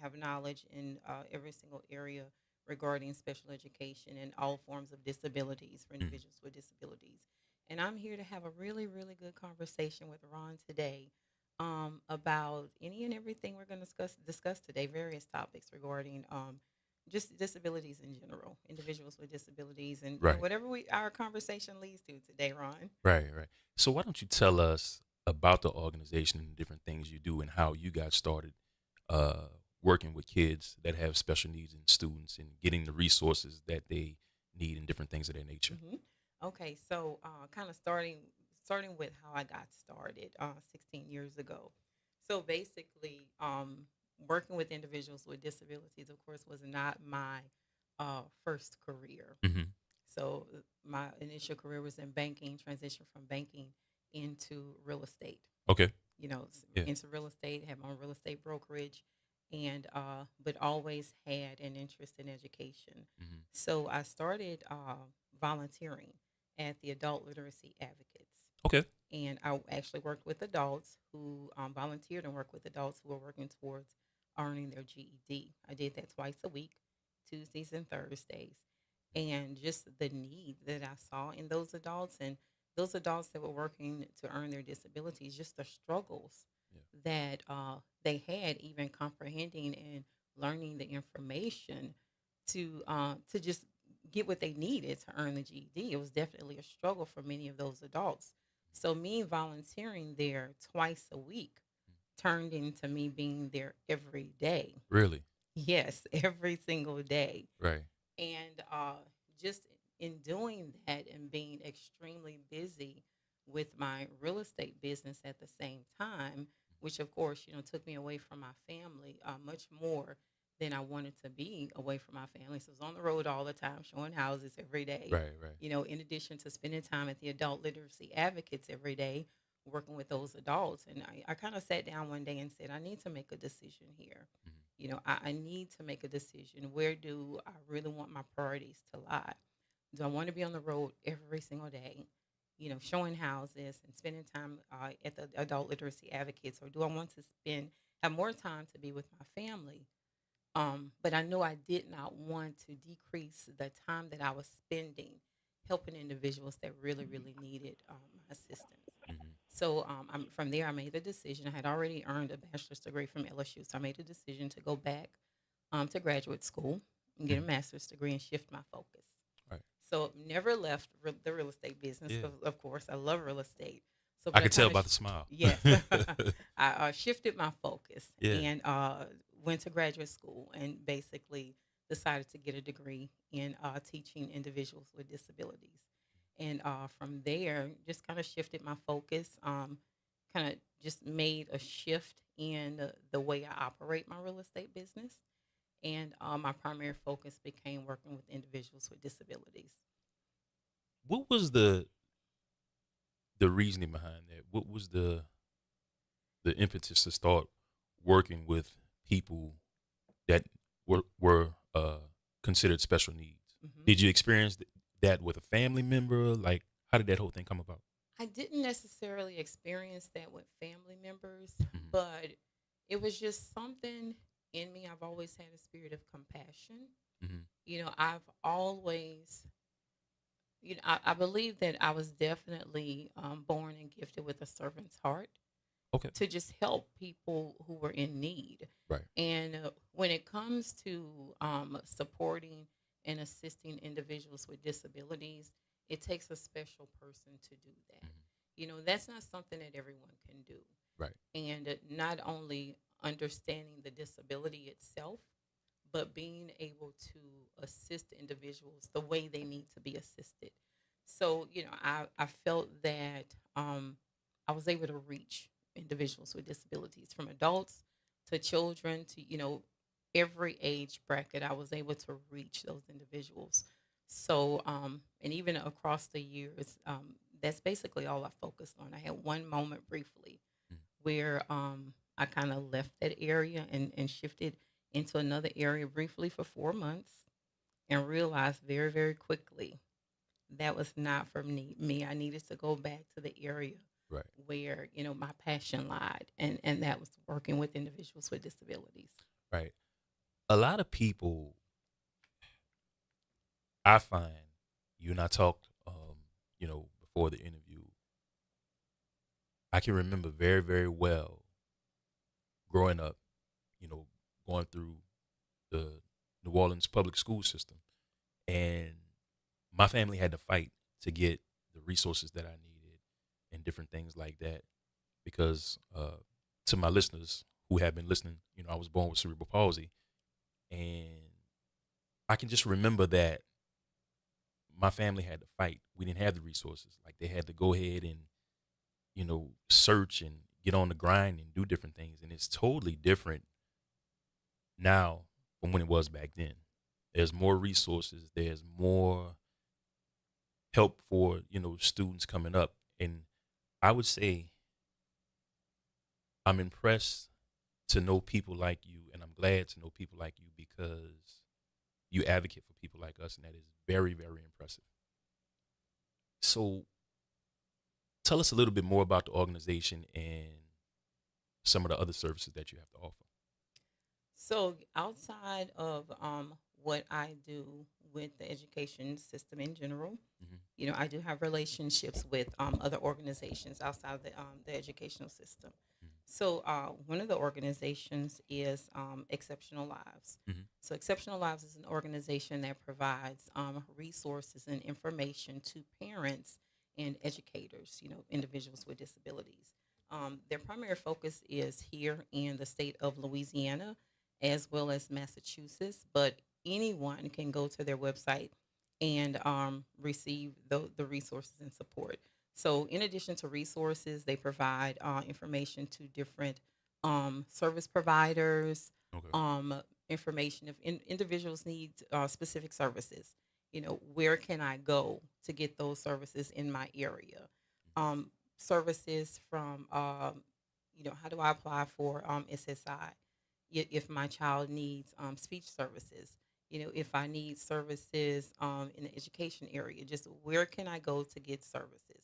have knowledge in every single area regarding special education and all forms of disabilities for Mhm. individuals with disabilities. And I'm here to have a really, really good conversation with Ron today about any and everything we're going to discuss today, various topics regarding just disabilities in general, individuals with disabilities, and Right, whatever our conversation leads to today, Ron. right. So why don't you tell us about the organization and the different things you do and how you got started uh, working with kids that have special needs and students and getting the resources that they need and different things of that nature. hmm Okay, so kind of starting with how I got started 16 years ago. So basically, working with individuals with disabilities, of course, was not my first career. Hmm. So my initial career was in banking, transition from banking into real estate. Okay. Yeah. Into real estate, had my own real estate brokerage, and but always had an interest in education. Hmm. So I started volunteering at the Adult Literacy Advocates, Okay. and I actually worked with adults who volunteered and worked with adults who were working towards earning their GED. I did that twice a week, Tuesdays and Thursdays, and just the need that I saw in those adults and those adults that were working to earn their disabilities, just the struggles Yeah. that they had, even comprehending and learning the information to just get what they needed to earn the GED. It was definitely a struggle for many of those adults. So me volunteering there twice a week turned into me being there every day. Really. Yes, every single day. Right. And just in doing that and being extremely busy with my real estate business at the same time, which of course, took me away from my family much more than I wanted to be away from my family. So I was on the road all the time, showing houses every day, Right. Right. in addition to spending time at the adult literacy advocates every day, working with those adults. And I kind of sat down one day and said, I need to make a decision here. Hmm. I need to make a decision. Where do I really want my priorities to lie? Do I want to be on the road every single day, showing houses and spending time at the adult literacy advocates, or do I want to have more time to be with my family? But I know I did not want to decrease the time that I was spending helping individuals that really, really needed my assistance. Hmm. So from there, I made the decision. I had already earned a bachelor's degree from LSU, so I made a decision to go back to graduate school and get a Hmm. master's degree and shift my focus. Right. So never left the real estate business. Yeah. Of course, I love real estate. So, I but I could tell kind of by the smile. yes, I shifted my focus Yeah. and went to graduate school and basically decided to get a degree in teaching individuals with disabilities. And from there, just kind of shifted my focus. Kind of just made a shift in the way I operate my real estate business, and my primary focus became working with individuals with disabilities. What was the reasoning behind that? What was the impetus to start working with people that were considered special needs? hmm Did you experience that with a family member? Like, how did that whole thing come about? I didn't necessarily experience that with family members, Hmm. but it was just something in me. I've always had a spirit of compassion. Hmm. I've always, I believe that I was definitely born and gifted with a servant's heart Okay. to just help people who were in need. Right. And when it comes to supporting and assisting individuals with disabilities, it takes a special person to do that. Hmm. That's not something that everyone can do. Right. And not only understanding the disability itself, but being able to assist individuals the way they need to be assisted. So, I felt that I was able to reach individuals with disabilities from adults to children to, every age bracket. I was able to reach those individuals. So, and even across the years, that's basically all I focused on. I had one moment briefly Mm. where I kind of left that area and shifted into another area briefly for 4 months and realized very, very quickly that was not for me. I needed to go back to the area Right. where, my passion lied, and that was working with individuals with disabilities. Right. A lot of people, I find, you and I talked, before the interview. I can remember very, very well growing up, you know, going through the New Orleans public school system, and my family had to fight to get the resources that I needed and different things like that. Because to my listeners who have been listening, I was born with cerebral palsy, and I can just remember that my family had to fight. We didn't have the resources. Like they had to go ahead and search and get on the grind and do different things, and it's totally different now from when it was back then. There's more resources. There's more help for students coming up, and I would say I'm impressed to know people like you, and I'm glad to know people like you because you advocate for people like us, and that is very, very impressive. So, tell us a little bit more about the organization and some of the other services that you have to offer. So outside of what I do with the education system in general, Hmm. I do have relationships with other organizations outside of the educational system. So one of the organizations is Exceptional Lives. Hmm. So Exceptional Lives is an organization that provides resources and information to parents and educators, individuals with disabilities. Their primary focus is here in the state of Louisiana as well as Massachusetts, but anyone can go to their website and receive the resources and support. So, in addition to resources, they provide information to different service providers, Okay. information if individuals need specific services. Where can I go to get those services in my area? Um, Services from, how do I apply for SSI? If my child needs speech services, if I need services in the education area, just where can I go to get services?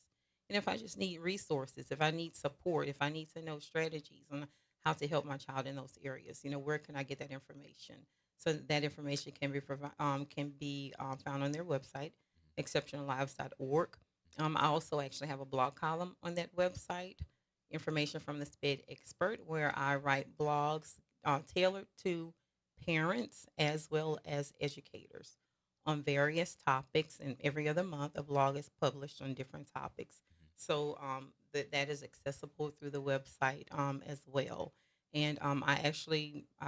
And if I just need resources, if I need support, if I need to know strategies on how to help my child in those areas, where can I get that information? So that information can be found on their website, exceptionallives.org. I also actually have a blog column on that website, information from the SPED expert, where I write blogs tailored to parents as well as educators on various topics. And every other month, a blog is published on different topics. So that is accessible through the website as well. And I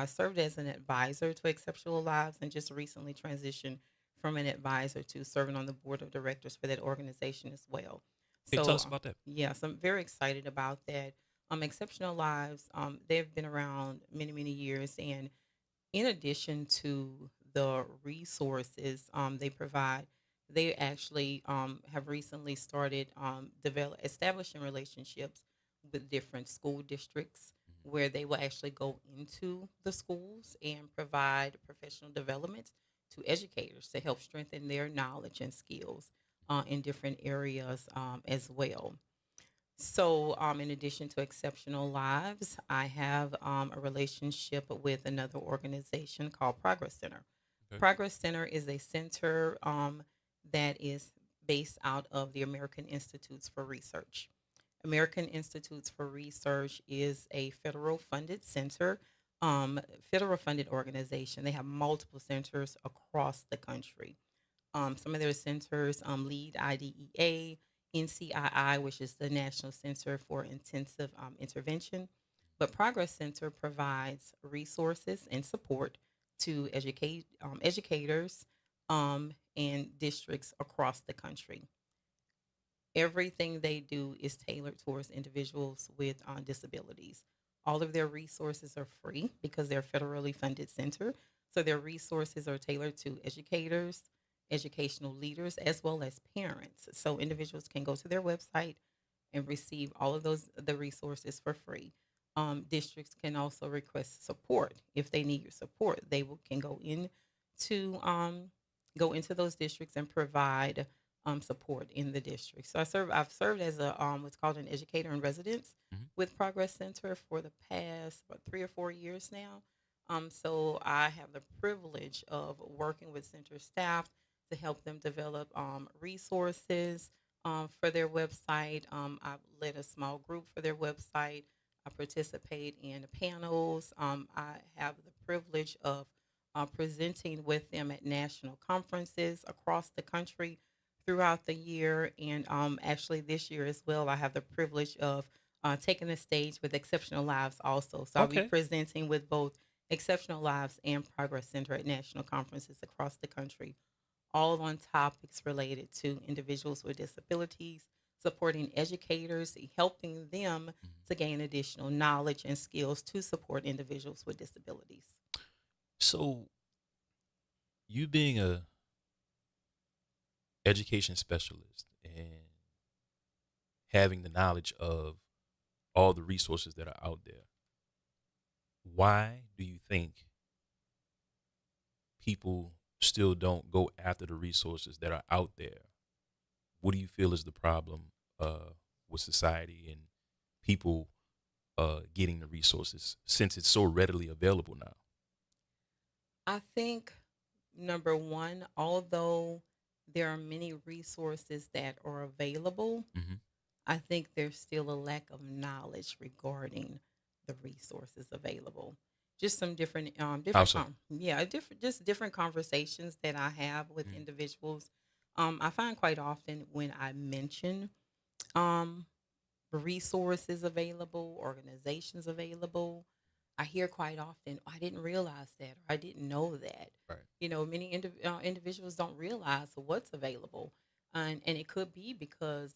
served as an advisor to Exceptional Lives and just recently transitioned from an advisor to serving on the board of directors for that organization as well. Can you tell So us about that? yes, I'm very excited about that. Exceptional Lives, they've been around many, many years. And in addition to the resources they provide, they actually have recently started establishing relationships with different school districts where they will actually go into the schools and provide professional development to educators to help strengthen their knowledge and skills in different areas as well. So, in addition to Exceptional Lives, I have a relationship with another organization called Progress Center. Okay. Progress Center is a center that is based out of the American Institutes for Research. American Institutes for Research is a federal funded center, federal funded organization. They have multiple centers across the country. Some of their centers lead IDEA, NCII, which is the National Center for Intensive Intervention. But Progress Center provides resources and support to educators and districts across the country. Everything they do is tailored towards individuals with disabilities. All of their resources are free because they're a federally funded center. So their resources are tailored to educators, educational leaders, as well as parents. So individuals can go to their website and receive all of the resources for free. Districts can also request support if they need your support. Can go into those districts and provide support in the district. So I've served as a what's called an educator in residence Hmm. with Progress Center for the past about 3 or 4 years now. So I have the privilege of working with center staff to help them develop resources for their website. I've led a small group for their website. I participate in panels. I have the privilege of presenting with them at national conferences across the country throughout the year. And actually, this year as well, I have the privilege of taking the stage with Exceptional Lives also. So I'll be Okay. presenting with both Exceptional Lives and Progress Center at national conferences across the country, all on topics related to individuals with disabilities, supporting educators, helping them Mhm. to gain additional knowledge and skills to support individuals with disabilities. So, you being a education specialist and having the knowledge of all the resources that are out there, why do you think people still don't go after the resources that are out there? What do you feel is the problem with society and people getting the resources since it's so readily available now? I think number one, although there are many resources that are available, Hmm. I think there's still a lack of knowledge regarding the resources available. Just some How so? just different conversations that I have with Mm. individuals. I find quite often when I mention um, resources available, organizations available, I hear quite often, "Oh, I didn't realize that, or I didn't know that." Right. Many individuals don't realize what's available, and it could be because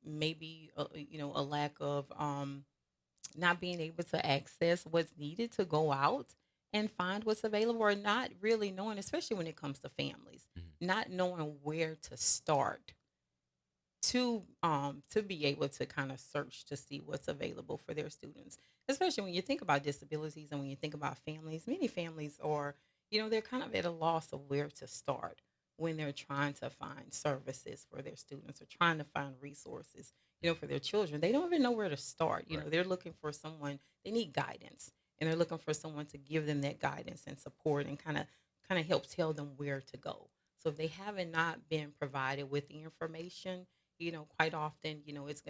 maybe a lack of not being able to access what's needed to go out and find what's available, or not really knowing, especially when it comes to families, Mhm. not knowing where to start to be able to kind of search to see what's available for their students, especially when you think about disabilities and when you think about families. Many families are, they're kind of at a loss of where to start when they're trying to find services for their students or trying to find resources, for their children. They don't even know where to start. Right. They're looking for someone, they need guidance, and they're looking for someone to give them that guidance and support and kind of help tell them where to go. So if they haven't not been provided with the information, quite often, it's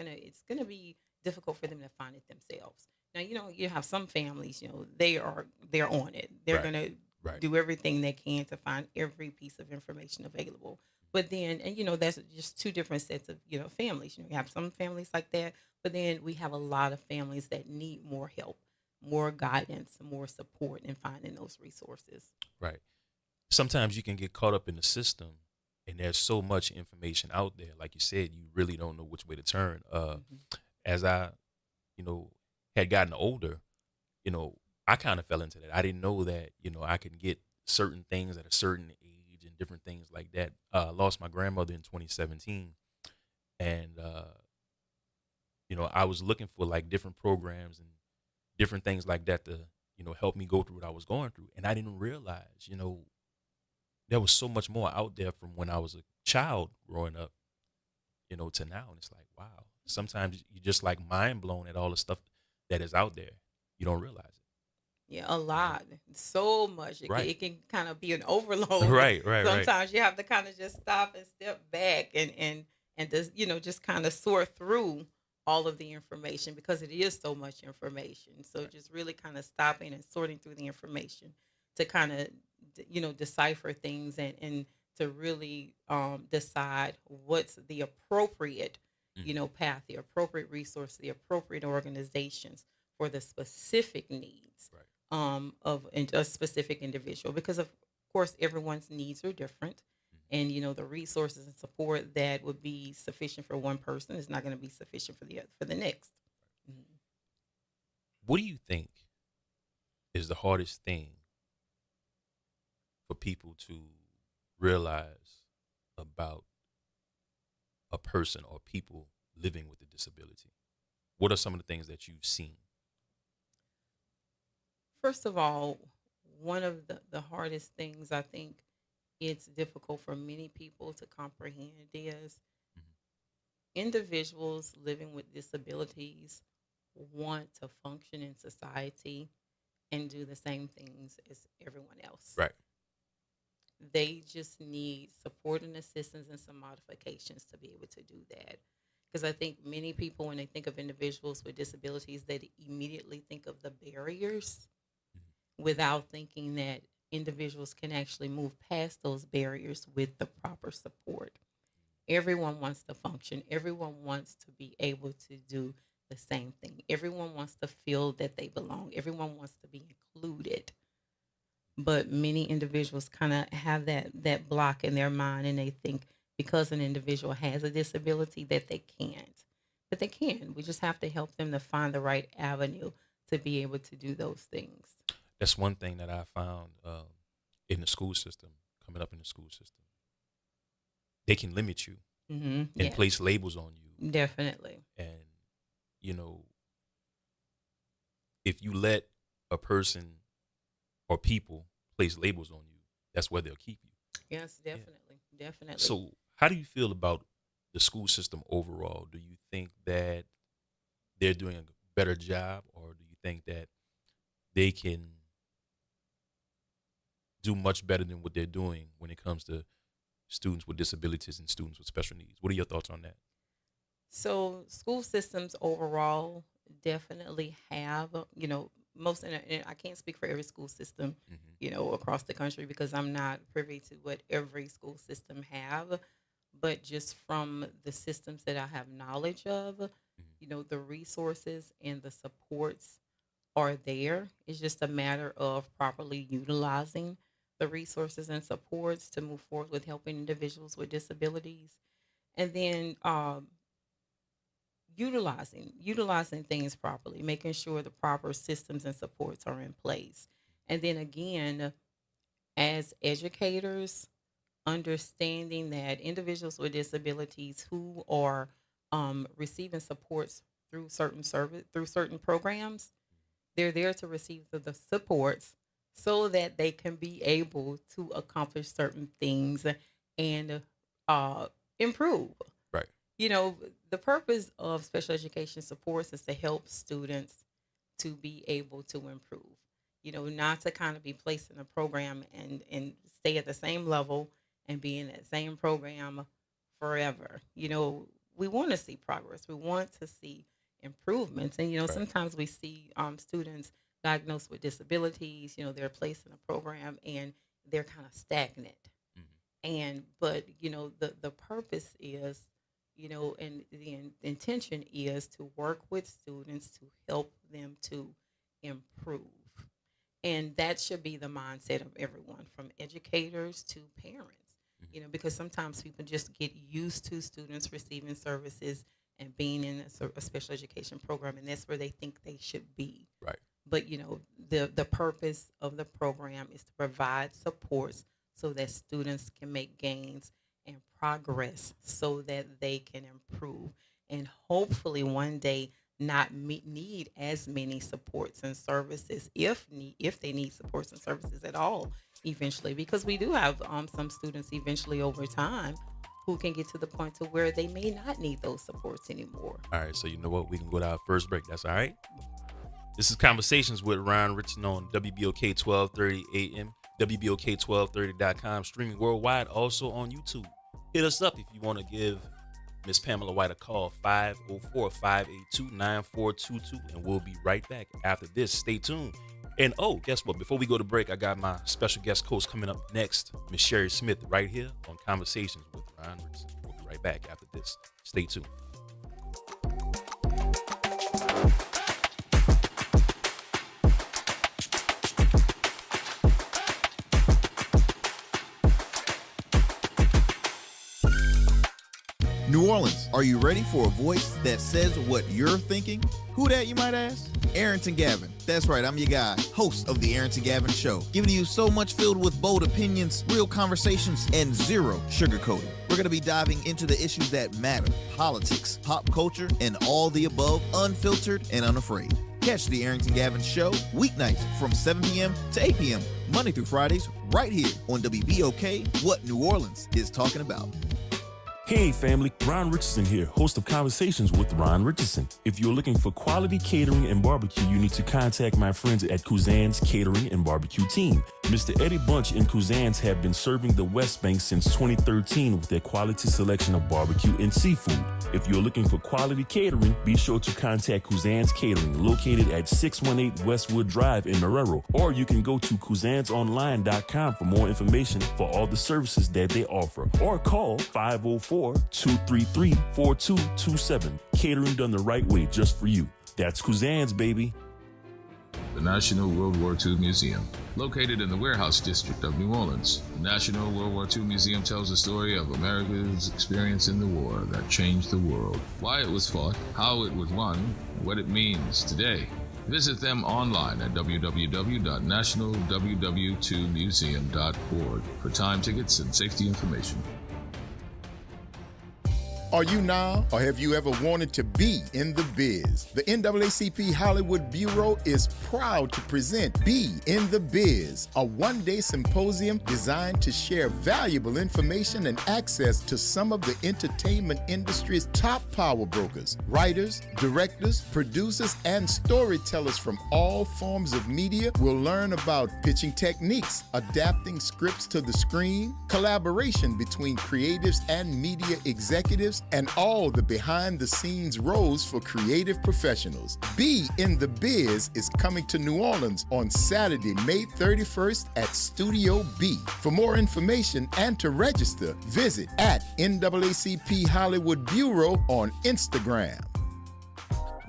gonna be difficult for them to find it themselves. Now, you have some families, they're on it. They're Right. gonna Right. do everything they can to find every piece of information available. But then, and that's just two different sets of families. You have some families like that, but then we have a lot of families that need more help, more guidance, more support in finding those resources. Right. Sometimes you can get caught up in the system and there's so much information out there. Like you said, you really don't know which way to turn. Hmm. As I, you know, had gotten older, you know, I kind of fell into that. I didn't know that, I could get certain things at a certain age and different things like that. I lost my grandmother in 2017. And, I was looking for like different programs and different things like that to, help me go through what I was going through. And I didn't realize, there was so much more out there from when I was a child growing up, to now. And it's like, wow, sometimes you're just like mind blown at all the stuff that is out there. You don't realize it. Yeah, a You know? lot, so much. It can, Right. it can kind of be an overload. Right. Right. Right. Sometimes you have to kind of just stop and step back and just kind of sort through all of the information because it is so much information. So Right. just really kind of stopping and sorting through the information to kind of decipher things and to really decide what's the appropriate Mhm. path, the appropriate resource, the appropriate organizations for the specific needs Right. of a specific individual, because of course everyone's needs are different, Mhm. and the resources and support that would be sufficient for one person is not going to be sufficient for the next. Mhm. What do you think is the hardest thing for people to realize about a person or people living with a disability? What are some of the things that you've seen? First of all, one of the hardest things I think it's difficult for many people to comprehend is Mhm. individuals living with disabilities want to function in society and do the same things as everyone else. Right. They just need support and assistance and some modifications to be able to do that. Because I think many people, when they think of individuals with disabilities, they immediately think of the barriers without thinking that individuals can actually move past those barriers with the proper support. Everyone wants to function, everyone wants to be able to do the same thing. Everyone wants to feel that they belong, everyone wants to be included. But many individuals kind of have that block in their mind, and they think because an individual has a disability that they can't. But they can. We just have to help them to find the right avenue to be able to do those things. That's one thing that I found in the school system, coming up in the school system. They can limit you and Yeah, place labels on you. definitely. And, you know, if you let a person or people place labels on you, that's where they'll keep you. Yes, Yeah. definitely, definitely. So, how do you feel about the school system overall? Do you think that they're doing a better job, or do you think that they can do much better than what they're doing when it comes to students with disabilities and students with special needs? What are your thoughts on that? So school systems overall definitely have, most, and I can't speak for every school system, Hmm. across the country because I'm not privy to what every school system have, but just from the systems that I have knowledge of, the resources and the supports are there. It's just a matter of properly utilizing the resources and supports to move forward with helping individuals with disabilities. And then utilizing things properly, making sure the proper systems and supports are in place. And then again, as educators, understanding that individuals with disabilities who are receiving supports through certain programs, they're there to receive the supports so that they can be able to accomplish certain things and uh, improve. Right. You know, the purpose of special education supports is to help students to be able to improve. Not to kind of be placed in a program and stay at the same level and be in that same program forever. We want to see progress. We want to see improvements. And Right. sometimes we see students diagnosed with disabilities. They're placed in a program and they're kind of stagnant. Hmm. And but the purpose is, and the intention is to work with students to help them to improve. And that should be the mindset of everyone, from educators to parents. Because sometimes people just get used to students receiving services and being in a special education program, and that's where they think they should be. Right. But the purpose of the program is to provide supports so that students can make gains and progress so that they can improve and hopefully one day not need as many supports and services, if they need supports and services at all eventually, because we do have some students eventually over time who can get to the point to where they may not need those supports anymore. All right. So, you know what? We can go to our first break. That's all right. This is Conversations with Ryan Richardson on WBOK 1230 AM, WBOK1230.com, streaming worldwide, also on YouTube. Hit us up if you want to give Miss Pamela White a call, 504-582-9422, and we'll be right back after this. Stay tuned. And oh, guess what? Before we go to break, I got my special guest host coming up next, Miss Sherry Smith, right here on Conversations with Ryan Richardson. We'll be right back after this. Stay tuned. New Orleans, are you ready for a voice that says what you're thinking? Who that, you might ask? Arrington Gavin. That's right, I'm your guy, host of the Arrington Gavin Show, giving you so much filled with bold opinions, real conversations, and zero sugarcoating. We're going to be diving into the issues that matter: politics, pop culture, and all the above, unfiltered and unafraid. Catch the Arrington Gavin Show weeknights from 7 p.m. to 8 p.m., Monday through Fridays, right here on WBOK, What New Orleans is Talking About. Hey family, Ron Richardson here, host of Conversations with Ron Richardson. If you're looking for quality catering and barbecue, you need to contact my friends at Kuzan's Catering and Barbecue Team. Mr. Eddie Bunch and Kuzan's have been serving the West Bank since 2013 with their quality selection of barbecue and seafood. If you're looking for quality catering, be sure to contact Kuzan's Catering, located at 618 Westwood Drive in Marrero, or you can go to kuzansonline.com for more information for all the services that they offer, or call 504-233-4227. Catering done the right way just for you. That's Kuzan's, baby. The National World War II Museum. Located in the Warehouse District of New Orleans, the National World War II Museum tells the story of America's experience in the war that changed the world, why it was fought, how it was won, and what it means today. Visit them online at www.nationalww2museum.org for time tickets and safety information. Are you now, or have you ever wanted to be in the biz? The NAACP Hollywood Bureau is proud to present Be in the Biz, a one-day symposium designed to share valuable information and access to some of the entertainment industry's top power brokers, writers, directors, producers, and storytellers from all forms of media will learn about pitching techniques, adapting scripts to the screen, collaboration between creatives and media executives, and all the behind-the-scenes roles for creative professionals. Be in the Biz is coming to New Orleans on Saturday, May 31st at Studio B. For more information and to register, visit at NAACP Hollywood Bureau on Instagram.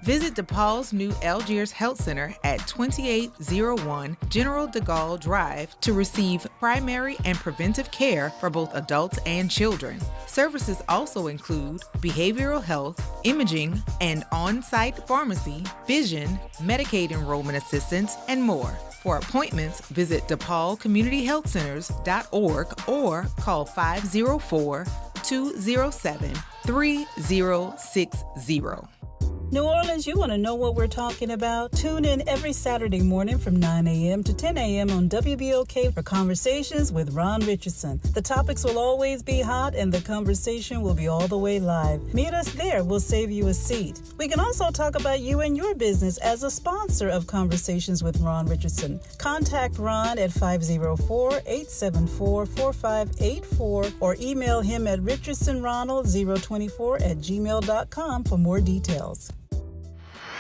Visit DePaul's new Algiers Health Center at 2801 General de Gaulle Drive to receive primary and preventive care for both adults and children. Services also include behavioral health, imaging, and on-site pharmacy, vision, Medicaid enrollment assistance, and more. For appointments, visit DePaulCommunityHealthCenters.org or call 504-207-3060. New Orleans, you want to know what we're talking about? Tune in every Saturday morning from 9 a.m. to 10 a.m. on WBOK for Conversations with Ron Richardson. The topics will always be hot and the conversation will be all the way live. Meet us there. We'll save you a seat. We can also talk about you and your business as a sponsor of Conversations with Ron Richardson. Contact Ron at 504-874-4584 or email him at richardsonronald024@gmail.com for more details.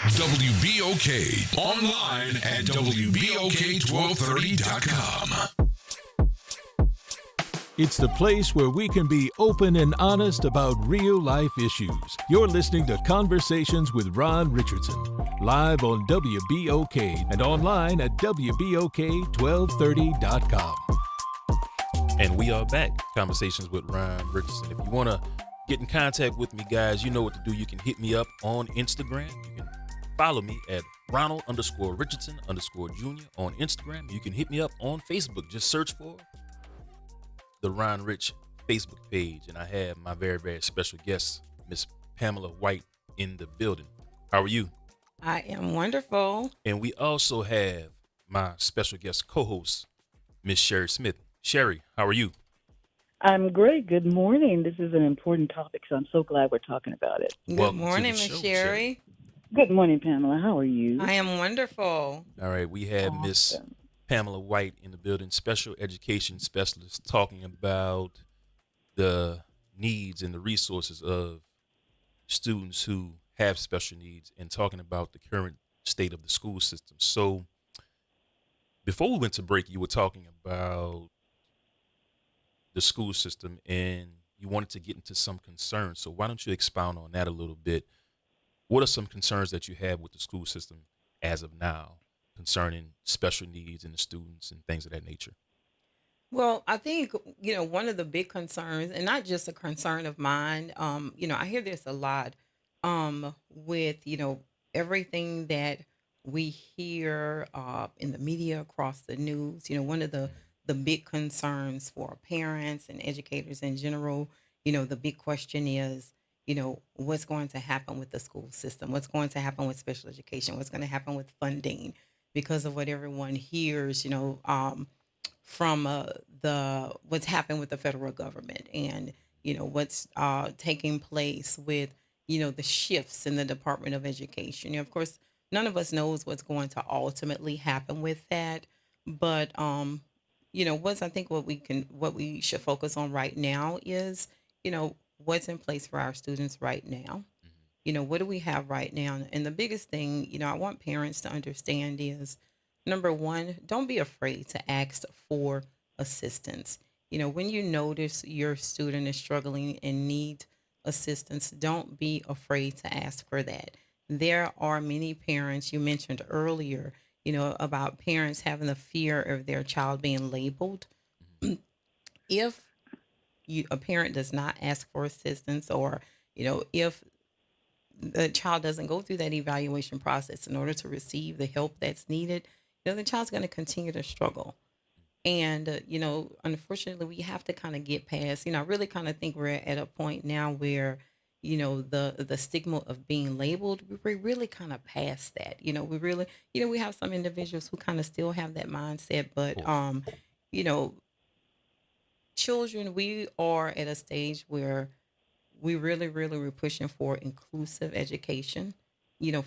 WBOK, online at WBOK1230.com. It's the place where we can be open and honest about real-life issues. You're listening to Conversations with Ron Richardson, live on WBOK and online at WBOK1230.com. And we are back. Conversations with Ron Richardson. If you want to get in contact with me, guys, you know what to do. You can hit me up on Instagram. You can follow me at Ronald_Richardson_Jr. on Instagram. You can hit me up on Facebook. Just search for the Ron Rich Facebook page. And I have my very, very special guest, Miss Pamela White, in the building. How are you? I am wonderful. And we also have my special guest co-host, Miss Sherry Smith. Sherry, how are you? I'm great. Good morning. This is an important topic, so I'm so glad we're talking about it. Good morning, Miss Sherry. Good morning, Pamela. How are you? I am wonderful. All right, we have Miss Pamela White in the building, special education specialist, talking about the needs and the resources of students who have special needs and talking about the current state of the school system. So before we went to break, you were talking about the school system and you wanted to get into some concerns. So why don't you expound on that a little bit? What are some concerns that you have with the school system as of now concerning special needs and the students and things of that nature? Well, I think, one of the big concerns, and not just a concern of mine, I hear this a lot with, everything that we hear in the media, across the news. One of the big concerns for parents and educators in general, the big question is, what's going to happen with the school system? What's going to happen with special education? What's going to happen with funding? Because of what everyone hears, from what's happened with the federal government. And, what's taking place with, the shifts in the Department of Education. Of course, none of us knows what's going to ultimately happen with that, but what's I think what we should focus on right now is, what's in place for our students right now. What do we have right now? And the biggest thing, I want parents to understand is, number one, don't be afraid to ask for assistance. When you notice your student is struggling and need assistance, don't be afraid to ask for that. There are many parents, you mentioned earlier, about parents having the fear of their child being labeled. If a parent does not ask for assistance, or if the child doesn't go through that evaluation process in order to receive the help that's needed, the child's going to continue to struggle. And, unfortunately, we have to kind of get past, I really kind of think we're at a point now where, the stigma of being labeled, we're really kind of past that. We really, we have some individuals who kind of still have that mindset, but, you know, children, we are at a stage where we really, really were pushing for inclusive education,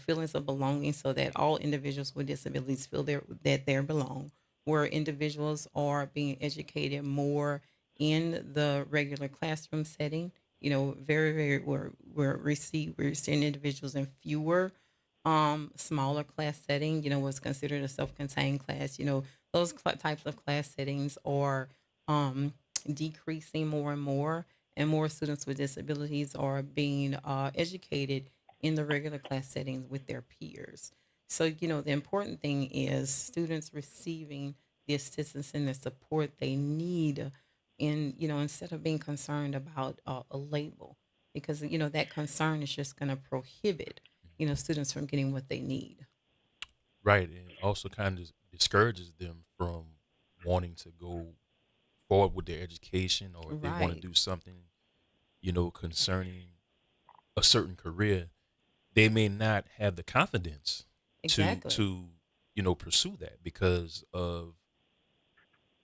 feelings of belonging so that all individuals with disabilities feel that they belong, where individuals are being educated more in the regular classroom setting, very, very, we're seeing individuals in fewer smaller class setting, what's considered a self-contained class, those types of class settings are um, decreasing more and more students with disabilities are being educated in the regular class settings with their peers. So, the important thing is students receiving the assistance and the support they need instead of being concerned about a label, because, that concern is just going to prohibit, students from getting what they need. Right, and also kind of discourages them from wanting to go forward with their education, or if they want to Right. do something, concerning a certain career, they may not have the confidence to Exactly. to pursue that because of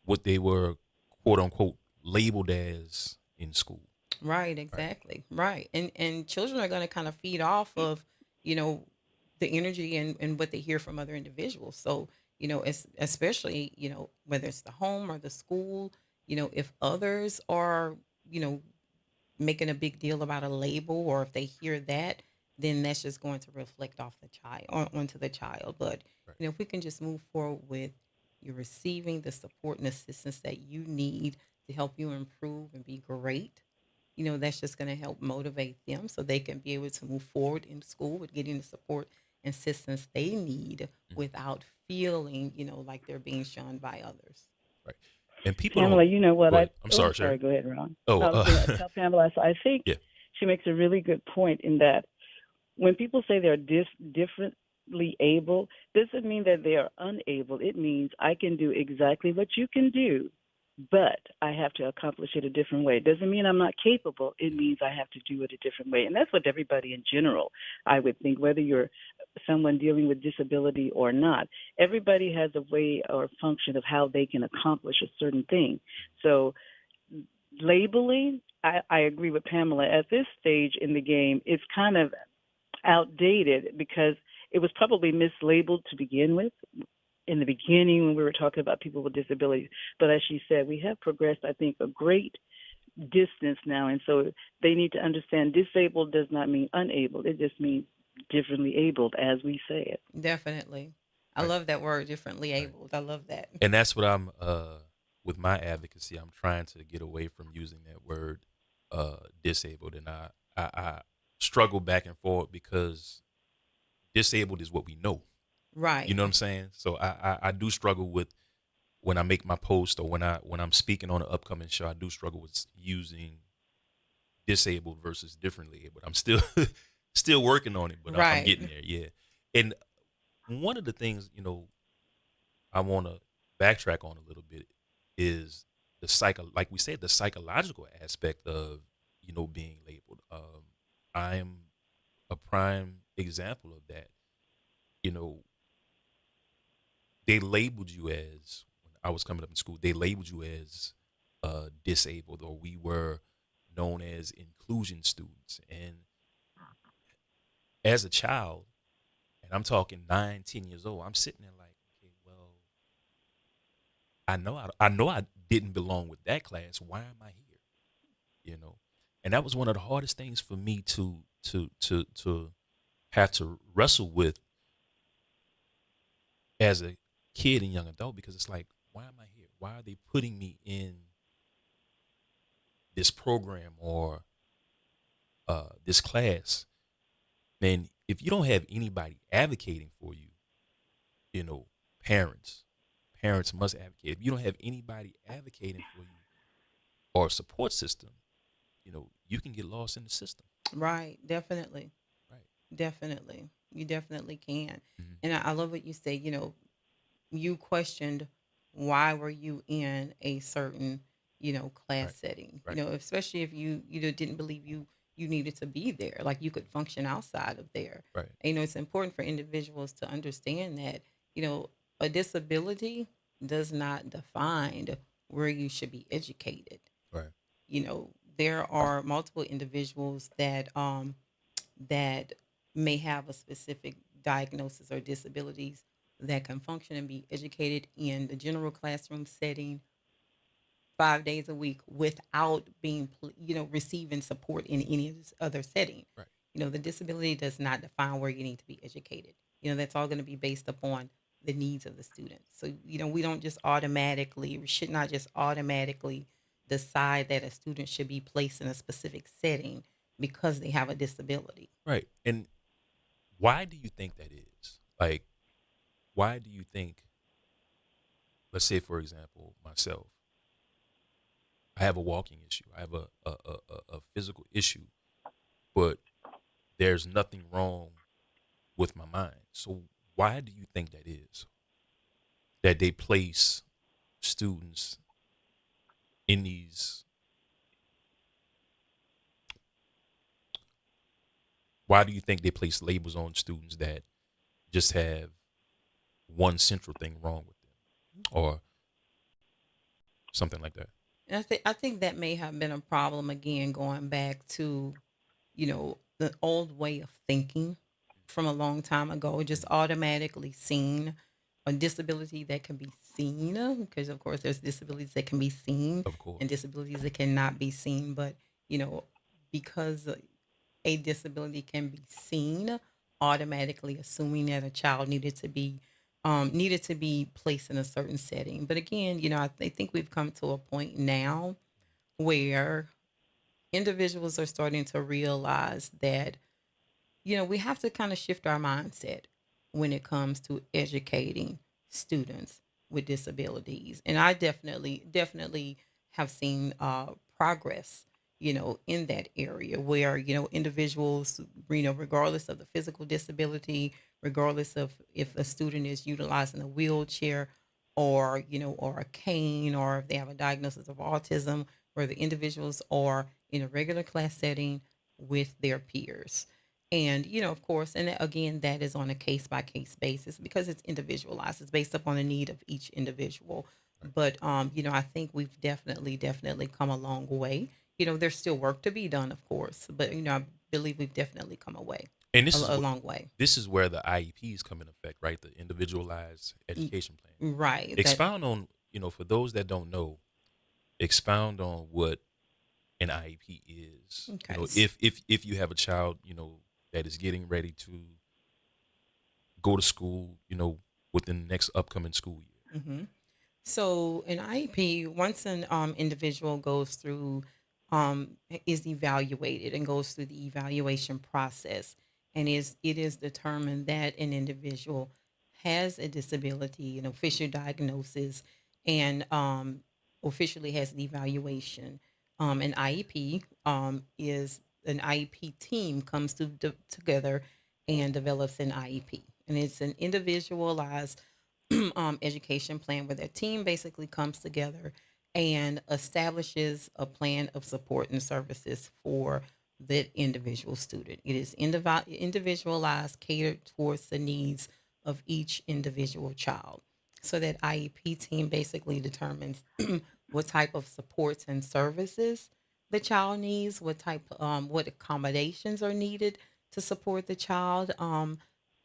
what they were quote unquote labeled as in school. Right, Right. exactly. Right. And children are going to kind of feed off of, you know, the energy and what they hear from other individuals. So, especially, whether it's the home or the school, if others are, you know, making a big deal about a label, or if they hear that, then that's just going to reflect off the child onto the child. But, Right. if we can just move forward with you receiving the support and assistance that you need to help you improve and be great, that's just going to help motivate them so they can be able to move forward in school with getting the support and assistance they need Mhm. without feeling, like they're being shunned by others. Right. And people Pamela, don't you know what go I? ahead. I'm Oh, I'm sorry, sorry. sir. Go ahead, Ron. Oh, No, I was going to tell Pamela. I think yeah. she makes a really good point in that when people say they're differently able, doesn't mean that they are unable. It means I can do exactly what you can do, but I have to accomplish it a different way. It doesn't mean I'm not capable. It means I have to do it a different way. And that's what everybody in general, I would think, whether you're someone dealing with disability or not, everybody has a way or function of how they can accomplish a certain thing. So labeling, I agree with Pamela. At this stage in the game, it's kind of outdated because it was probably mislabeled to begin with in the beginning when we were talking about people with disabilities. But as she said, we have progressed, I think, a great distance now. And so they need to understand disabled does not mean unable. It just means differently abled, as we say it. Definitely. I Right. love that word, differently Right. abled. I love that. And that's what I'm with my advocacy. I'm trying to get away from using that word disabled, and I struggle back and forth because disabled is what we know. You Right. know what I'm saying? So I do struggle with when I make my post, or when I'm speaking on an upcoming show. I do struggle with using disabled versus differently abled. I'm still still working on it, but I'm Right. getting there. Yeah. And one of the things I want to backtrack on a little bit is like we said, the psychological aspect of being labeled. I am a prime example of that. You know, they labeled you as when I was coming up in school. They labeled you as disabled, or we were known as inclusion students. And as a child, and I'm talking 9, 10 years old, I'm sitting there like, okay, well, I know I didn't belong with that class. Why am I here? You know, and that was one of the hardest things for me to have to wrestle with as a kid and young adult, because it's like, why am I here? Why are they putting me in this program or this class? Man, if you don't have anybody advocating for you, you know, parents, parents must advocate. If you don't have anybody advocating for you or a support system, you know, you can get lost in the system. Right. Definitely. Right. Definitely. You definitely can. Mhm. And I love what you say, you questioned why were you in a certain, class Right. setting, Right. especially if you didn't believe you needed to be there, like you could function outside of there. Right. And, it's important for individuals to understand that, a disability does not define where you should be educated. Right. There are multiple individuals that may have a specific diagnosis or disabilities that can function and be educated in the general classroom setting 5 days a week without being, receiving support in any other setting. Right. The disability does not define where you need to be educated. That's all going to be based upon the needs of the student. So, we don't just automatically, we should not just automatically decide that a student should be placed in a specific setting because they have a disability. Right. And why do you think that is? Like, why do you think, let's say, for example, myself, I have a walking issue, I have a physical issue, but there's nothing wrong with my mind. So why do you think that is? That they place students in these, why do you think they place labels on students that just have one central thing wrong with them or something like that? And I think that may have been a problem again going back to, the old way of thinking from a long time ago, just automatically seen a disability that can be seen, because of course there's disabilities that can be seen Of course. and disabilities that cannot be seen. But, you know, because a disability can be seen, automatically assuming that a child needed to be placed in a certain setting. But again, I think we've come to a point now where individuals are starting to realize that, we have to kind of shift our mindset when it comes to educating students with disabilities. And I definitely have seen progress, in that area where, individuals, regardless of the physical disability, regardless of if a student is utilizing a wheelchair or a cane, or if they have a diagnosis of autism, where the individuals are in a regular class setting with their peers. And, of course, and again, that is on a case by case basis because it's individualized. It's based upon the need of each individual. But, I think we've definitely come a long way. There's still work to be done, of course, but, I believe we've definitely come away, And a long way. this is where the IEPs come in effect, right? The individualized education plan. Right. Expound on, for those that don't know, expound on what an IEP is. Okay. If you have a child, that is getting ready to go to school, within the next upcoming school year. hmm So an IEP, once an individual goes through, is evaluated and goes through the evaluation process, and it is determined that an individual has a disability, an official diagnosis, and officially has an evaluation. An IEP is an IEP team comes together and develops an IEP, and it's an individualized education plan where their team basically comes together and establishes a plan of support and services for that individual student. It is individualized, catered towards the needs of each individual child. So that IEP team basically determines what type of supports and services the child needs, what accommodations are needed to support the child.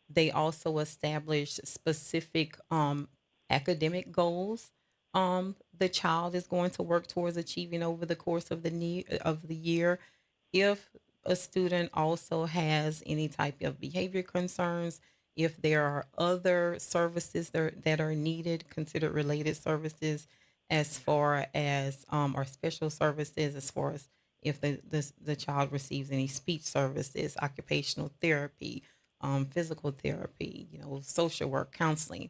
They also establish specific academic goals the child is going to work towards achieving over the course of the year. If a student also has any type of behavior concerns, if there are other services that are needed, considered related services, as far as or special services, as far as if the child receives any speech services, occupational therapy, physical therapy, social work, counseling,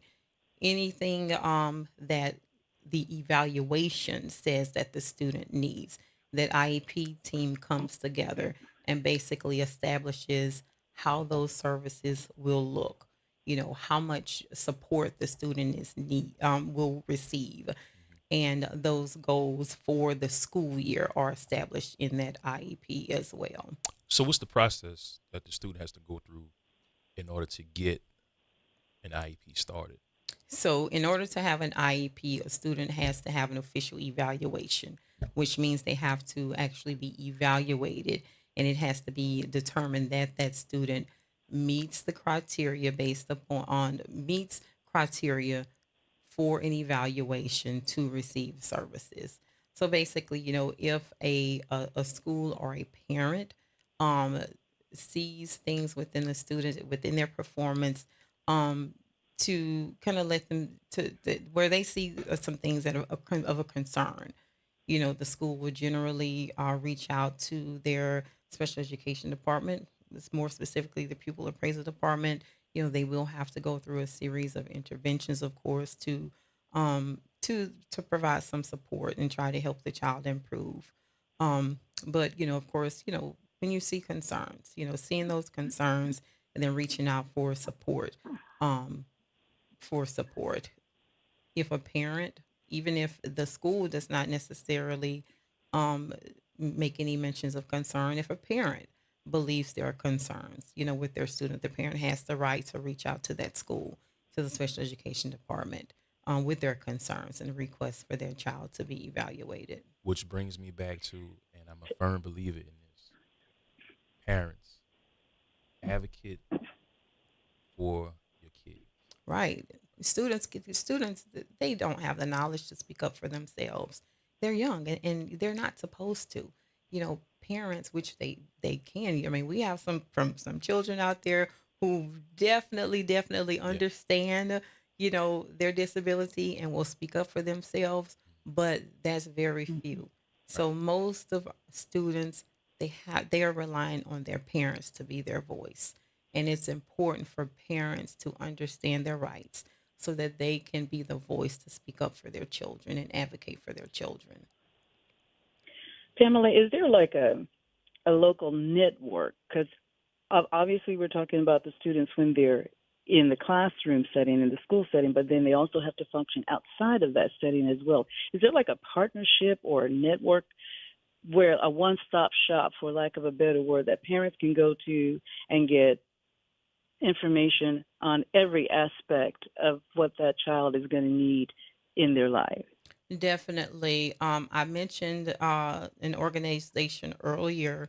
anything that the evaluation says that the student needs, that IEP team comes together and basically establishes how those services will look. How much support the student will receive, and those goals for the school year are established in that IEP as well. So, what's the process that the student has to go through in order to get an IEP started? So, in order to have an IEP, a student has to have an official evaluation, which means they have to actually be evaluated, and it has to be determined that that student meets the criteria based upon meets criteria for an evaluation to receive services. So basically, if a school or a parent um, sees things within the student, within their performance, um, to kind of let them where they see some things that are of a concern, the school would generally reach out to their special education department. It's more specifically the pupil appraisal department. They will have to go through a series of interventions, of course, to provide some support and try to help the child improve. But of course, when you see concerns, seeing those concerns and then reaching out um, for support. If a parent, even if the school does not necessarily um, make any mentions of concern, if a parent believes there are concerns, with their student, the parent has the right to reach out to that school, to the special education department, with their concerns and requests for their child to be evaluated. Which brings me back to, and I'm a firm believer in this: parents, advocate for your kids. Right. Students, they don't have the knowledge to speak up for themselves. They're young, and they're not supposed to. Parents, which they can. I mean, we have some children out there who definitely understand, their disability and will speak up for themselves, but that's very few. Right. So most of students, they are relying on their parents to be their voice, and it's important for parents to understand their rights so that they can be the voice to speak up for their children and advocate for their children. Pamela, is there like a local network? Because obviously we're talking about the students when they're in the classroom setting, in the school setting, but then they also have to function outside of that setting as well. Is there like a partnership or a network where a one-stop shop, for lack of a better word, that parents can go to and get information on every aspect of what that child is going to need in their life? Definitely. I mentioned an organization earlier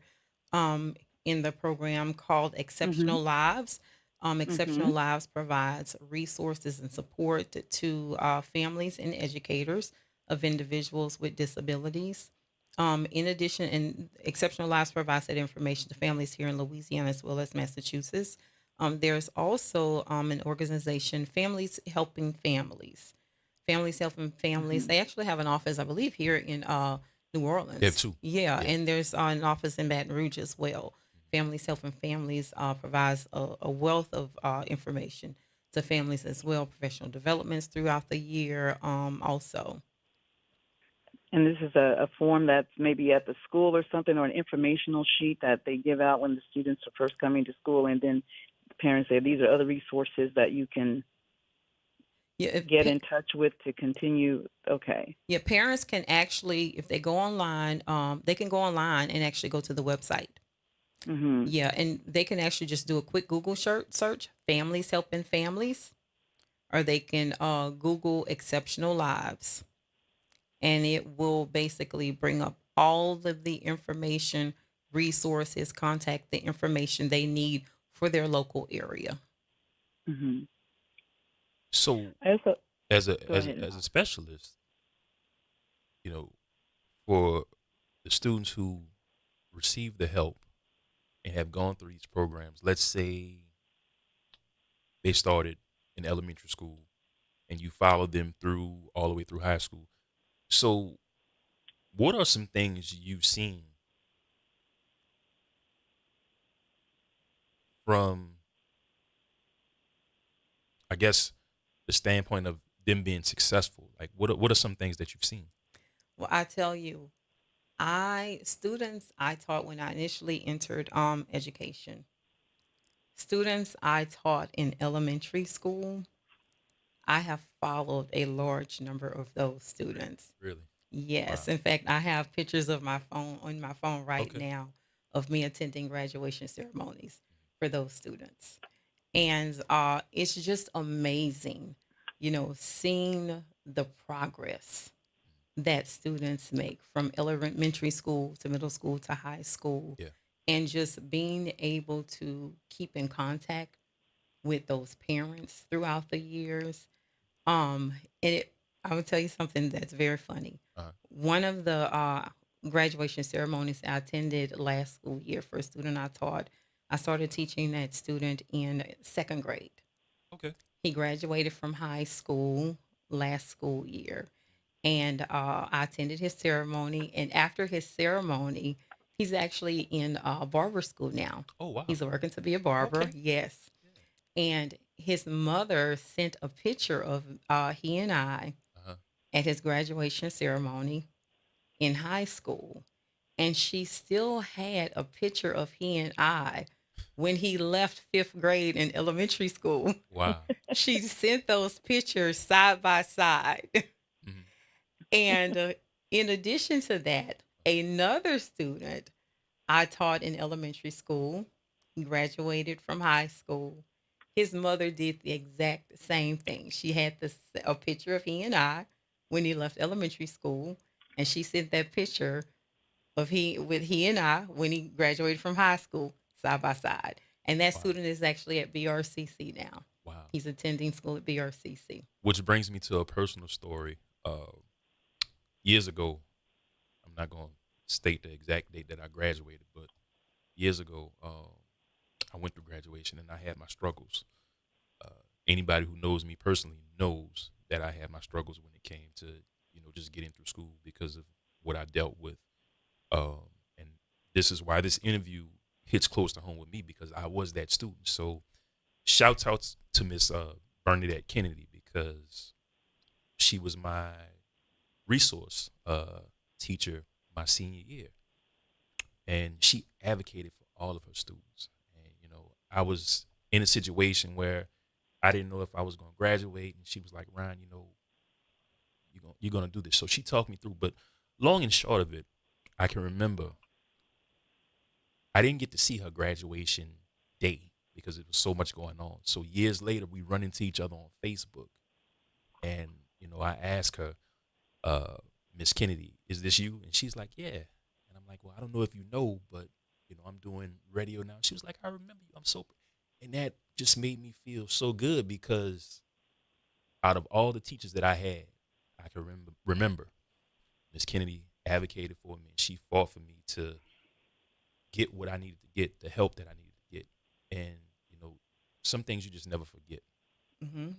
um, in the program called Mhm. Exceptional Lives. Exceptional Mhm. Lives provides resources and support to families and educators of individuals with disabilities. In addition, and Exceptional Lives provides that information to families here in Louisiana as well as Massachusetts. There's also an organization, Families Helping Families. Families Helping Families. Mhm. They actually have an office, I believe, here in New They have Orleans. two. Yeah, Yeah. and there's an office in Baton Rouge as well. Families Helping Families provides a wealth of information to families as well, professional developments throughout the year also. And this is a form that's maybe at the school or something, or an informational sheet that they give out when the students are first coming to school, and then the parents say these are other resources that you can Yeah, get in touch with to continue. Okay. yeah, parents can actually, if they go online, they can go online and actually go to the website. Mhm. Yeah, and they can actually just do a quick Google search, Families Helping Families, or they can Google Exceptional Lives, and it will basically bring up all of the information, resources, contact the information they need for their local area. Hmm. So I also as a go as ahead. as a specialist, you know, for the students who receive the help and have gone through these programs, let's say they started in elementary school and you followed them through all the way through high school. So what are some things you've seen from, I guess, the standpoint of them being successful? Like what are some things that you've seen? Well, I tell you, I taught when I initially entered education. Students I taught in elementary school, I have followed a large number of those students. Really? Yes, Wow. in fact, I have pictures of my phone on my phone right Okay. now of me attending graduation ceremonies for those students. And it's just amazing, seeing the progress that students make from elementary school to middle school to high school, Yeah. and just being able to keep in contact with those parents throughout the years. And I will tell you something that's very funny. Uh-huh. One of the graduation ceremonies I attended last school year for a student I taught, I started teaching that student in second grade. Okay. He graduated from high school last school year, and I attended his ceremony. And after his ceremony, he's actually in barber school now. Oh wow. He's working to be a barber. Okay. Yes, and his mother sent a picture of he and I Uh-huh. at his graduation ceremony in high school, and she still had a picture of he and I when he left fifth grade in elementary school. Wow. She sent those pictures side by side. Mhm. And in addition to that, another student I taught in elementary school, graduated from high school. His mother did the exact same thing. She had a picture of he and I when he left elementary school, and she sent that picture of he and I when he graduated from high school side by side. And that Wow. student is actually at BRCC now. Wow. He's attending school at BRCC. Which brings me to a personal story. Years ago, I'm not going to state the exact date that I graduated, but years ago, I went through graduation and I had my struggles. Uh, Anybody who knows me personally knows that I had my struggles when it came to, just getting through school because of what I dealt with. And this is why this interview hits close to home with me, because I was that student. So shouts out to Miss Bernadette Kennedy, because she was my resource teacher my senior year, and she advocated for all of her students. And I was in a situation where I didn't know if I was going to graduate, and she was like, "Ryan, you're gonna do this." So she talked me through. But long and short of it, I can remember I didn't get to see her graduation day because it was so much going on. So years later, we run into each other on Facebook, and I asked her, "Miss Kennedy, is this you?" And she's like, "Yeah." And I'm like, "Well, I don't know if you know, but I'm doing radio now." She was like, "I remember you. I'm so," and that just made me feel so good, because out of all the teachers that I had, I can remember Miss Kennedy advocated for me, and she fought for me to get what I needed to get, the help that I needed to get. And some things you just never forget.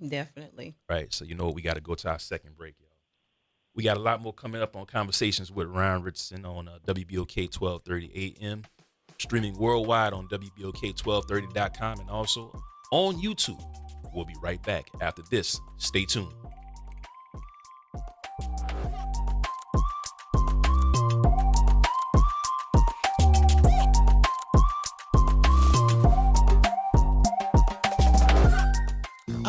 Definitely. Right. So we got to go to our second break, y'all. We got a lot more coming up on Conversations with Ryan Richardson on WBOK 1230 AM, streaming worldwide on WBOK1230.com, and also on YouTube. We'll be right back after this. Stay tuned.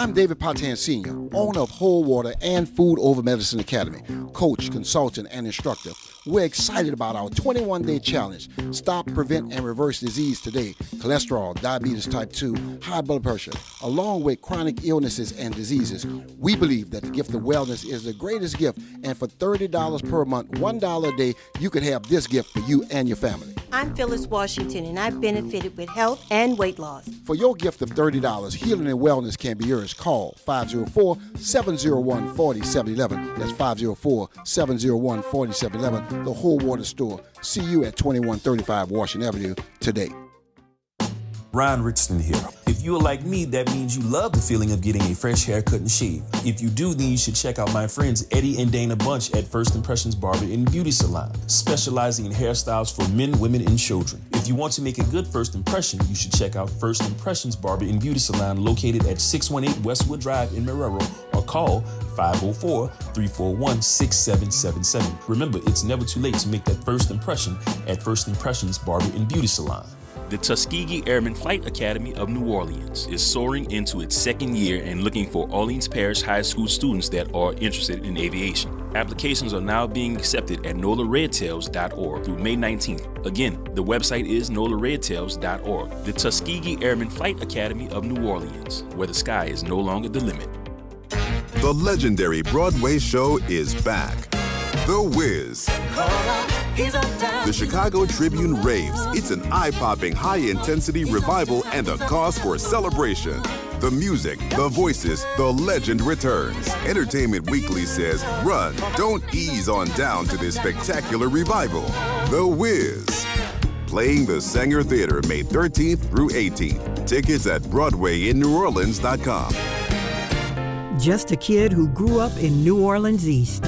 I'm David Patan Sr., owner of Whole Water and Food Over Medicine Academy, coach, consultant, and instructor. We're excited about our 21-day challenge. Stop, prevent, and reverse disease today. Cholesterol, diabetes type 2, high blood pressure, along with chronic illnesses and diseases. We believe that the gift of wellness is the greatest gift, and for $30 per month, $1 a day, you could have this gift for you and your family. I'm Phyllis Washington, and I've benefited with health and weight loss. For your gift of $30, healing and wellness can be yours. Call 504-701-4711. That's 504-701-4711. The Whole Water Store. See you at 2135 Washington Avenue today. Ron Richardson here. If you are like me, that means you love the feeling of getting a fresh haircut and shave. If you do, then you should check out my friends Eddie and Dana Bunch at First Impressions Barber and Beauty Salon, specializing in hairstyles for men, women, and children. If you want to make a good first impression, you should check out First Impressions Barber and Beauty Salon, located at 618 Westwood Drive in Marrero, or call 504-341-6777. Remember, it's never too late to make that first impression at First Impressions Barber and Beauty Salon. The Tuskegee Airmen Flight Academy of New Orleans is soaring into its second year and looking for Orleans Parish High School students that are interested in aviation. Applications are now being accepted at nolaredtails.org through May 19th. Again, the website is nolaredtails.org. The Tuskegee Airmen Flight Academy of New Orleans, where the sky is no longer the limit. The legendary Broadway show is back. The Wiz. The Chicago Tribune raves. It's an eye-popping, high-intensity revival and a cause for celebration. The music, the voices, the legend returns. Entertainment Weekly says, run, don't ease on down to this spectacular revival. The Wiz. Playing the Sanger Theater May 13th through 18th. Tickets at BroadwayInNewOrleans.com. Just a kid who grew up in New Orleans East.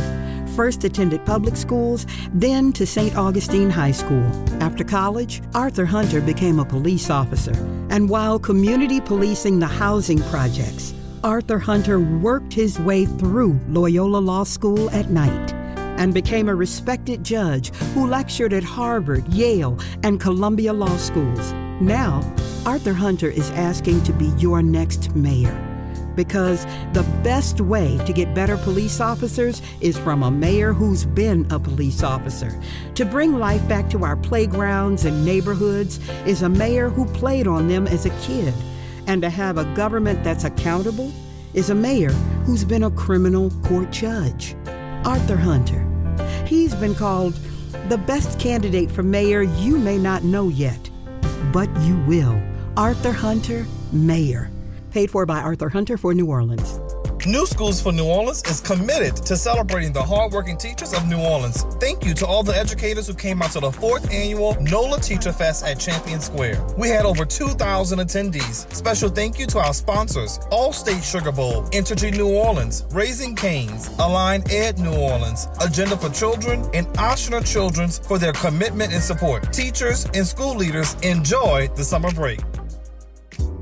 First attended public schools, then to St. Augustine High School. After college, Arthur Hunter became a police officer. And while community policing the housing projects, Arthur Hunter worked his way through Loyola Law School at night and became a respected judge who lectured at Harvard, Yale, and Columbia Law Schools. Now, Arthur Hunter is asking to be your next mayor. Because the best way to get better police officers is from a mayor who's been a police officer. To bring life back to our playgrounds and neighborhoods is a mayor who played on them as a kid. And to have a government that's accountable is a mayor who's been a criminal court judge. Arthur Hunter. He's been called the best candidate for mayor you may not know yet, but you will. Arthur Hunter, mayor. Paid for by Arthur Hunter for New Orleans. New Schools for New Orleans is committed to celebrating the hardworking teachers of New Orleans. Thank you to all the educators who came out to the 4th annual NOLA Teacher Fest at Champion Square. We had over 2,000 attendees. Special thank you to our sponsors, Allstate Sugar Bowl, Entergy New Orleans, Raising Cane's, Align Ed New Orleans, Agenda for Children, and Oshner Children's for their commitment and support. Teachers and school leaders, enjoy the summer break.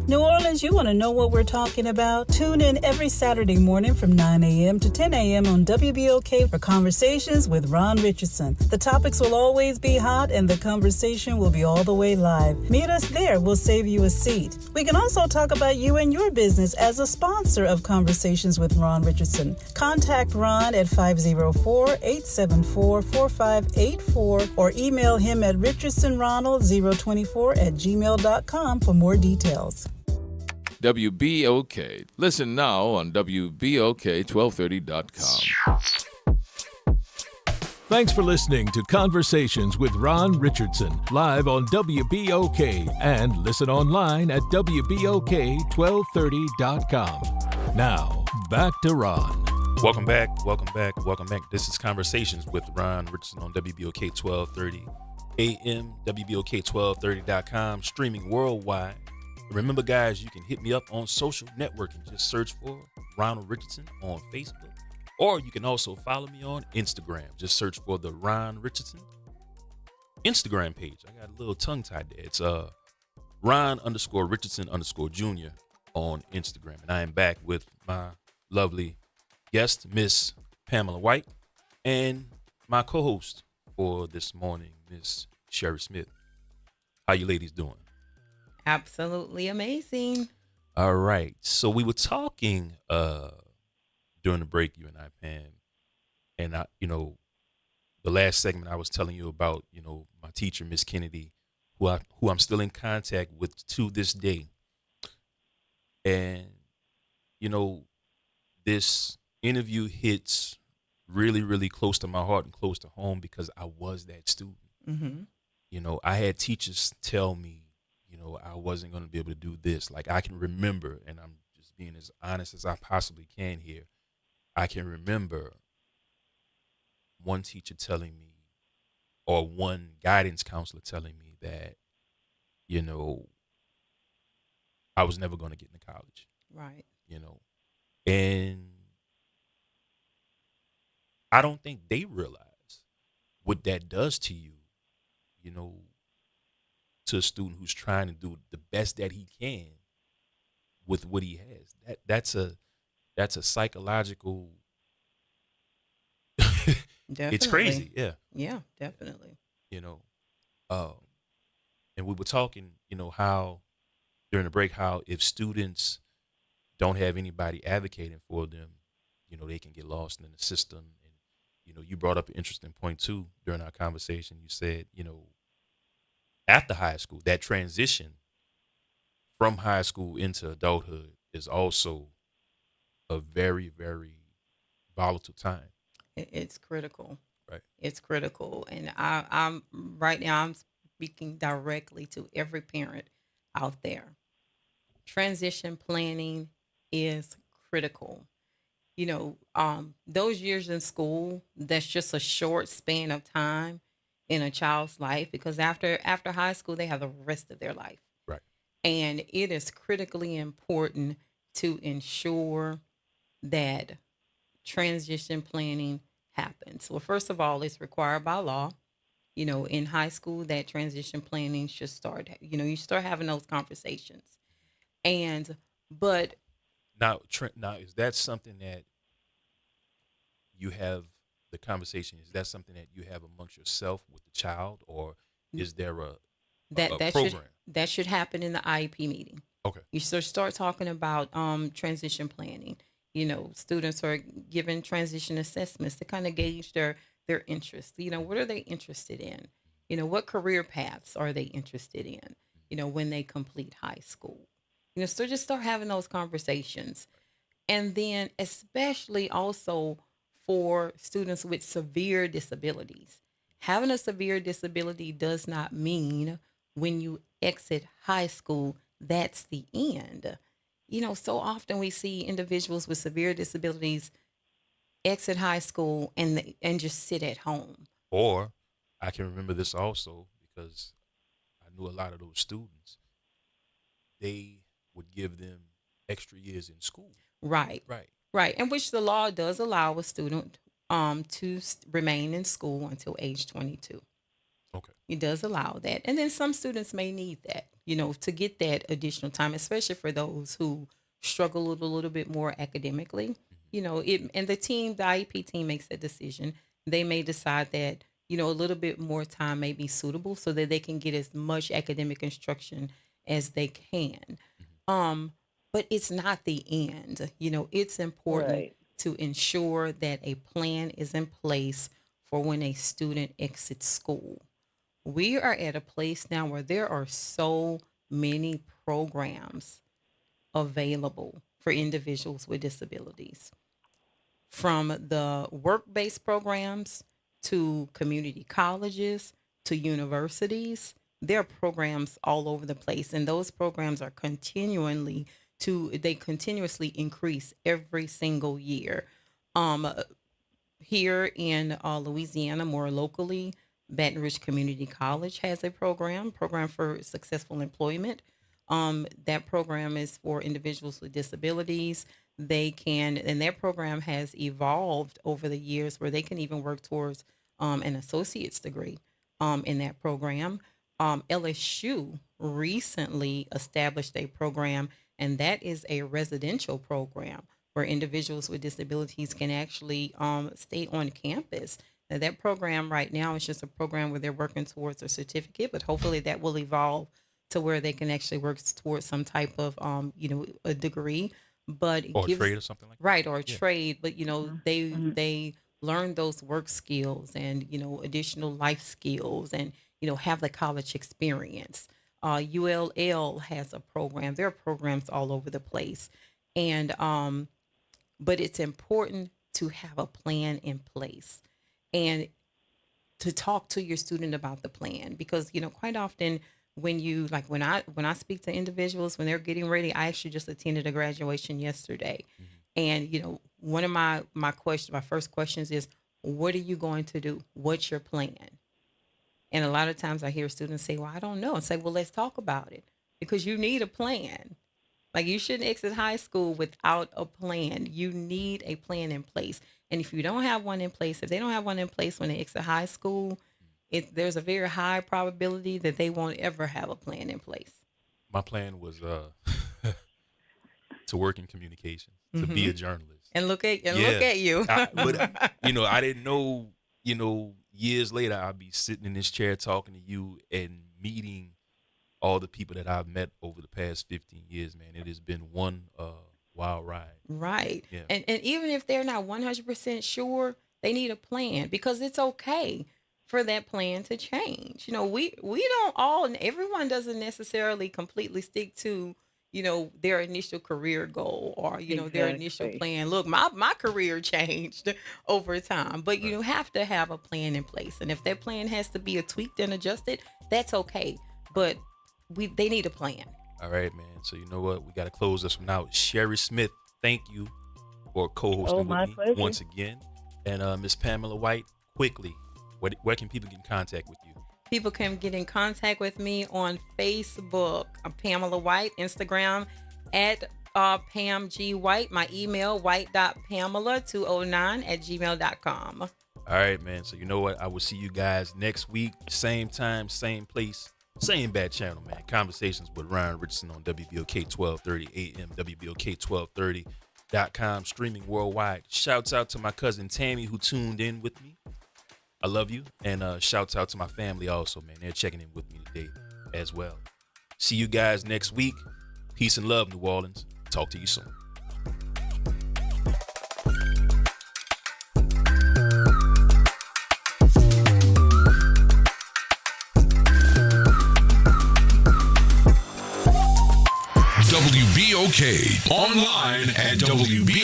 New Orleans, you want to know what we're talking about? Tune in every Saturday morning from 9 a.m. to 10 a.m. on WBOK for Conversations with Ron Richardson. The topics will always be hot and the conversation will be all the way live. Meet us there. We'll save you a seat. We can also talk about you and your business as a sponsor of Conversations with Ron Richardson. Contact Ron at 504-874-4584 or email him at richardsonronald024@gmail.com for more details. WBOK. Listen now on WBOK1230.com. Thanks for listening to Conversations with Ron Richardson, live on WBOK, and listen online at WBOK1230.com. Now, back to Ron. Welcome back. This is Conversations with Ron Richardson on WBOK 1230 AM, WBOK1230.com, streaming worldwide. Remember, guys, you can hit me up on social networking. Just search for Ronald Richardson on Facebook. Or you can also follow me on Instagram. Just search for the Ron Richardson Instagram page. I got a little tongue-tied there. It's Ron_Richardson_Jr. on Instagram. And I am back with my lovely guest, Miss Pamela White, and my co-host for this morning, Miss Sherry Smith. How you ladies doing? Absolutely amazing. All right. So we were talking during the break, you and I, Pam, and the last segment I was telling you about, my teacher, Miss Kennedy, who I'm still in contact with to this day. And, you know, this interview hits really, really close to my heart and close to home because I was that student. Mm-hmm. I had teachers tell me, I wasn't going to be able to do this. Like I can remember, and I'm just being as honest as I possibly can here. I can remember one teacher telling me, or one guidance counselor telling me that, I was never going to get into college. Right. And I don't think they realize what that does to you, you know, to a student who's trying to do the best that he can with what he has. That's a psychological. Definitely. It's crazy, yeah. Yeah, definitely. You know, and we were talking, how during the break, how if students don't have anybody advocating for them, they can get lost in the system. And you brought up an interesting point too during our conversation. You said, after high school, that transition from high school into adulthood is also a very, very volatile time. It's critical. Right. It's critical. And I'm right now, I'm speaking directly to every parent out there. Transition planning is critical. Those years in school, that's just a short span of time in a child's life because after high school, they have the rest of their life. Right. And it is critically important to ensure that transition planning happens. Well, first of all, it's required by law. In high school, that transition planning should start. You start having those conversations. But now, is that something that you have the conversation? Is that something that you have amongst yourself with the child, or is there a program? That should happen in the IEP meeting. Okay. You should start talking about transition planning. Students are given transition assessments to kind of gauge their interests. What are they interested in? What career paths are they interested in? When they complete high school. So just start having those conversations. And then especially also for students with severe disabilities. Having a severe disability does not mean when you exit high school, that's the end. So often we see individuals with severe disabilities exit high school and just sit at home. Or I can remember this also because I knew a lot of those students. They would give them extra years in school. Right. And which the law does allow a student to remain in school until age 22. Okay. It does allow that. And then some students may need that, to get that additional time, especially for those who struggle a little bit more academically. And the IEP team makes that decision. They may decide that, a little bit more time may be suitable so that they can get as much academic instruction as they can. But it's not the end. It's important to ensure that a plan is in place for when a student exits school. We are at a place now where there are so many programs available for individuals with disabilities. From the work-based programs to community colleges to universities, there are programs all over the place. And those programs are continuously increase every single year. Here in Louisiana, more locally, Baton Rouge Community College has a program for successful employment. That program is for individuals with disabilities. And their program has evolved over the years where they can even work towards an associate's degree in that program. LSU recently established a program, and that is a residential program where individuals with disabilities can actually stay on campus. Now, that program right now is just a program where they're working towards a certificate, but hopefully that will evolve to where they can actually work towards some type of, a degree, but or trade or something like that. Right, or a Yeah. trade, but they learn those work skills and additional life skills and have the college experience. ULL has a program. There are programs all over the place, and but it's important to have a plan in place and to talk to your student about the plan, because quite often when I speak to individuals when they're getting ready. I actually just attended a graduation yesterday, and one of my first questions is, what are you going to do? What's your plan? And a lot of times I hear students say, well, I don't know. And say, well, let's talk about it, because you need a plan. Like, you shouldn't exit high school without a plan. You need a plan in place. And if you don't have one in place, if they don't have one in place when they exit high school, there's a very high probability that they won't ever have a plan in place. My plan was to work in communications, to be a journalist. And look at you. But I didn't know, years later I'd be sitting in this chair talking to you and meeting all the people that I've met over the past 15 years, man. It has been one wild ride. Right. Yeah. And even if they're not 100% sure, they need a plan, because it's okay for that plan to change. We don't all, and everyone doesn't necessarily completely stick to, their initial career goal or, their initial plan. Look, my career changed over time, but you have to have a plan in place. And if that plan has to be tweaked and adjusted, that's okay. But they need a plan. All right, man. So you know what? We got to close this one out. Sherry Smith, thank you for co-hosting with me pleasure. once again. And Miss Pamela White, quickly, where can people get in contact with you? People can get in contact with me on Facebook. I'm Pamela White. Instagram at Pam G. White. My email, white.pamela209@gmail.com. All right, man. So you know what? I will see you guys next week. Same time, same place, same bad channel, man. Conversations with Ryan Richardson on WBOK 1230 AM, WBOK1230.com, streaming worldwide. Shouts out to my cousin Tammy, who tuned in with me. I love you. And shouts out to my family also, man. They're checking in with me today as well. See you guys next week. Peace and love, New Orleans. Talk to you soon. WBOK online at WBOK.